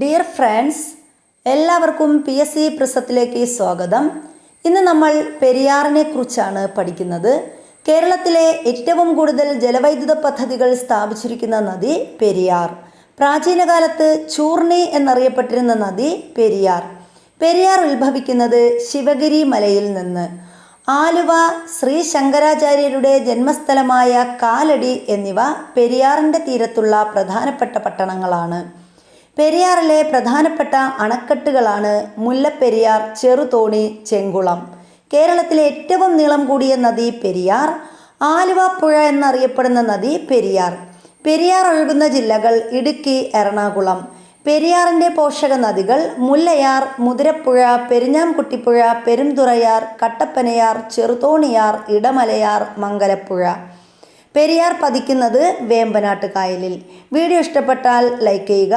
Dear friends, എല്ലാവർക്കും PSC പ്രിസത്തിലേക്ക് സ്വാഗതം. ഇന്ന് നമ്മൾ പെരിയാറിനെ കുറിച്ചാണ് പഠിക്കുന്നത്. കേരളത്തിലെ ഏറ്റവും കൂടുതൽ ജലവൈദ്യുത പദ്ധതികൾ സ്ഥാപിച്ചിരിക്കുന്ന നദി പെരിയാർ. പ്രാചീന കാലത്ത് ചൂർണി എന്നറിയപ്പെട്ടിരുന്ന നദി പെരിയാർ. പെരിയാർ ഉത്ഭവിക്കുന്നത് ശിവഗിരി മലയിൽ നിന്ന്. ആലുവ, ശ്രീ ശങ്കരാചാര്യരുടെ ജന്മസ്ഥലമായ കാലടി എന്നിവ പെരിയാറിൻ്റെ തീരത്തുള്ള പ്രധാനപ്പെട്ട പട്ടണങ്ങളാണ്. പെരിയാറിലെ പ്രധാനപ്പെട്ട അണക്കെട്ടുകളാണ് മുല്ലപ്പെരിയാർ, ചെറുതോണി, ചെങ്കുളം. കേരളത്തിലെ ഏറ്റവും നീളം കൂടിയ നദി പെരിയാർ. ആലുവ പുഴ എന്നറിയപ്പെടുന്ന നദി പെരിയാർ. പെരിയാർ ഒഴുകുന്ന ജില്ലകൾ ഇടുക്കി, എറണാകുളം. പെരിയാറിൻ്റെ പോഷക നദികൾ മുല്ലയാർ, മുതിരപ്പുഴ, പെരിഞ്ഞാംകുട്ടിപ്പുഴ, പെരുംതുറയാർ, കട്ടപ്പനയാർ, ചെറുതോണിയാർ, ഇടമലയാർ, മംഗലപ്പുഴ. പെരിയാർ പതിക്കുന്നത് വേമ്പനാട്ട് കായലിൽ. വീഡിയോ ഇഷ്ടപ്പെട്ടാൽ ലൈക്ക് ചെയ്യുക,